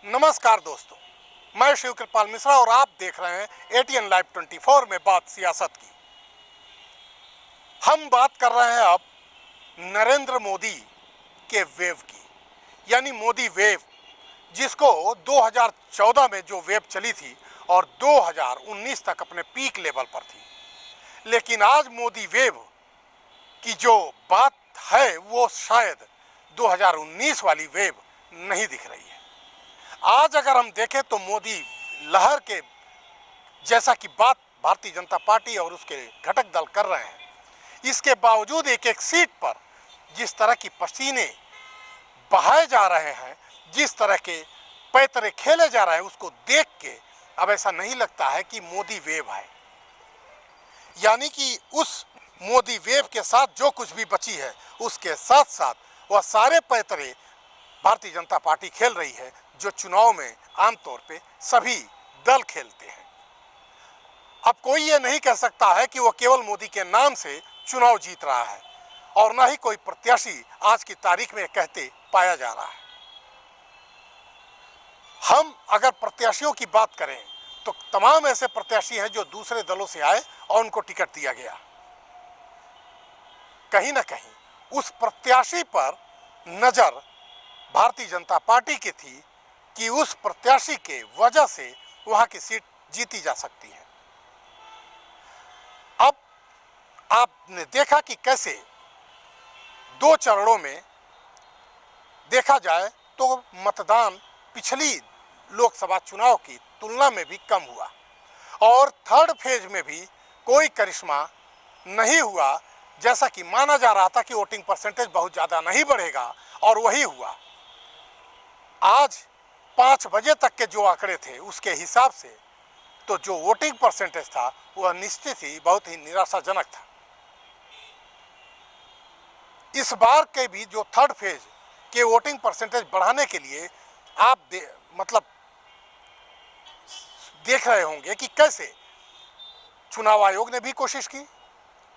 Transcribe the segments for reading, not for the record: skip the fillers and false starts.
नमस्कार दोस्तों, मैं शिव कृपाल मिश्रा और आप देख रहे हैं एटीएन लाइव 24 में बात सियासत की। हम बात कर रहे हैं अब नरेंद्र मोदी के वेव की, यानी मोदी वेव, जिसको 2014 में जो वेव चली थी और 2019 तक अपने पीक लेवल पर थी। लेकिन आज मोदी वेव की जो बात है वो शायद 2019 वाली वेव नहीं दिख रही है। आज अगर हम देखें तो मोदी लहर के जैसा कि बात भारतीय जनता पार्टी और उसके घटक दल कर रहे हैं, इसके बावजूद एक एक सीट पर जिस तरह की पसीने बहाए जा रहे हैं, जिस तरह के पैतरे खेले जा रहे हैं, उसको देख के अब ऐसा नहीं लगता है कि मोदी वेव है। यानी कि उस मोदी वेव के साथ जो कुछ भी बची है, उसके साथ साथ वह सारे पैतरे भारतीय जनता पार्टी खेल रही है जो चुनाव में आमतौर पे सभी दल खेलते हैं। अब कोई ये नहीं कह सकता है कि वो केवल मोदी के नाम से चुनाव जीत रहा है, और ना ही कोई प्रत्याशी आज की तारीख में कहते पाया जा रहा है। हम अगर प्रत्याशियों की बात करें तो तमाम ऐसे प्रत्याशी हैं जो दूसरे दलों से आए और उनको टिकट दिया गया। कहीं ना कहीं उस प्रत्याशी पर नजर भारतीय जनता पार्टी की थी कि उस प्रत्याशी के वजह से वहां की सीट जीती जा सकती है। अब आपने देखा कि कैसे दो चरणों में देखा जाए तो मतदान पिछली लोकसभा चुनाव की तुलना में भी कम हुआ, और थर्ड फेज में भी कोई करिश्मा नहीं हुआ। जैसा कि माना जा रहा था कि वोटिंग परसेंटेज बहुत ज़्यादा नहीं बढ़ेगा, और वही हुआ। आज 5 बजे तक के जो आंकड़े थे उसके हिसाब से तो जो वोटिंग परसेंटेज था वह निश्चित ही बहुत ही निराशाजनक था। इस बार के भी जो थर्ड फेज के वोटिंग परसेंटेज बढ़ाने के लिए आप देख रहे होंगे कि कैसे चुनाव आयोग ने भी कोशिश की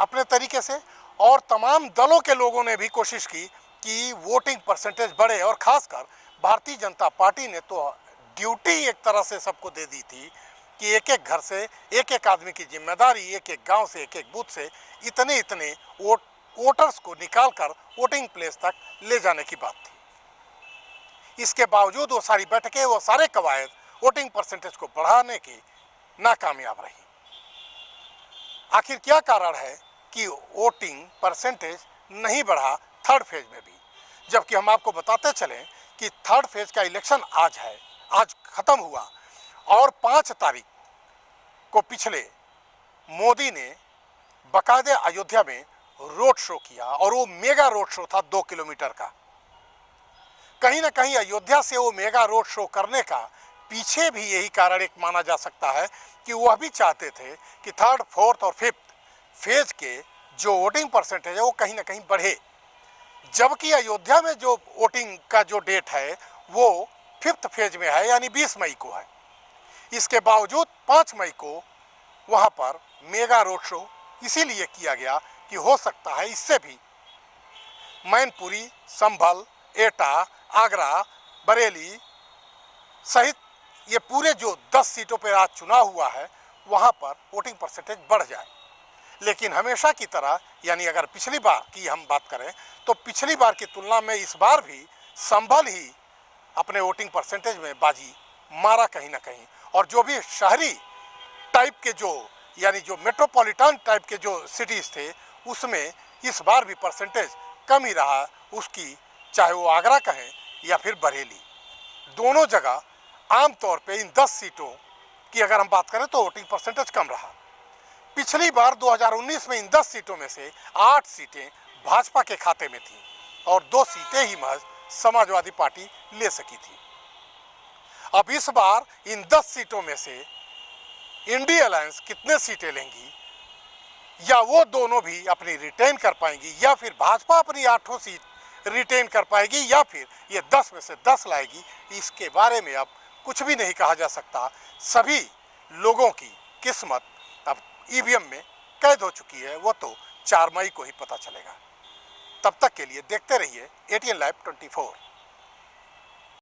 अपने तरीके से, और तमाम दलों के लोगों ने भी कोशिश की कि वोटिंग परसेंटेज बढ़े। और खासकर भारतीय जनता पार्टी ने तो ड्यूटी एक तरह से सबको दे दी थी कि एक एक घर से एक एक आदमी की जिम्मेदारी, एक एक गांव से एक एक बूथ से इतने वोटर्स को निकालकर वोटिंग प्लेस तक ले जाने की बात थी। इसके बावजूद वो सारी बैठकें, वो सारे कवायद वोटिंग परसेंटेज को बढ़ाने की नाकामयाब रही। आखिर क्या कारण है कि वोटिंग परसेंटेज नहीं बढ़ा थर्ड फेज में भी, जबकि हम आपको बताते चलें कि थर्ड फेज का इलेक्शन आज खत्म हुआ, और 5 तारीख को पिछले मोदी ने बाकायदे अयोध्या में रोड शो किया, और वो मेगा रोड शो था 2 किलोमीटर का। कहीं ना कहीं अयोध्या से वो मेगा रोड शो करने का पीछे भी यही कारण एक माना जा सकता है कि वह भी चाहते थे कि थर्ड, फोर्थ और फिफ्थ फेज के जो वोटिंग परसेंटेज है वो कहीं ना कहीं बढ़े, जबकि अयोध्या में जो वोटिंग का जो डेट है वो फिफ्थ फेज में है, यानी 20 मई को है। इसके बावजूद 5 मई को वहाँ पर मेगा रोड शो इसीलिए किया गया कि हो सकता है इससे भी मैनपुरी, संभल, एटा, आगरा, बरेली सहित ये पूरे जो 10 सीटों पर आज चुनाव हुआ है वहाँ पर वोटिंग परसेंटेज बढ़ जाए। लेकिन हमेशा की तरह, यानी अगर पिछली बार की हम बात करें तो पिछली बार की तुलना में इस बार भी संभल ही अपने वोटिंग परसेंटेज में बाजी मारा कहीं ना कहीं। और जो भी शहरी टाइप के यानी जो मेट्रोपॉलिटन टाइप के जो सिटीज़ थे उसमें इस बार भी परसेंटेज कम ही रहा उसकी, चाहे वो आगरा कहें या फिर बरेली। दोनों जगह आमतौर पे इन 10 सीटों की अगर हम बात करें तो वोटिंग परसेंटेज कम रहा। पिछली बार 2019 में इन 10 सीटों में से 8 सीटें भाजपा के खाते में थीं, और 2 सीटें ही महज समाजवादी पार्टी ले सकी थी। अब इस बार इन 10 सीटों में से इंडिया अलायंस कितने सीटें लेंगी, या वो दोनों भी अपनी रिटेन कर पाएंगी, या फिर भाजपा अपनी 8 सीट रिटेन कर पाएगी, या फिर ये 10 में से 10 लाएगी, इसके बारे में अब कुछ भी नहीं कहा जा सकता। सभी लोगों की किस्मत अब ईवीएम में कैद हो चुकी है, वो तो 4 मई को ही पता चलेगा। तब तक के लिए देखते रहिए एटीएन लाइव 24।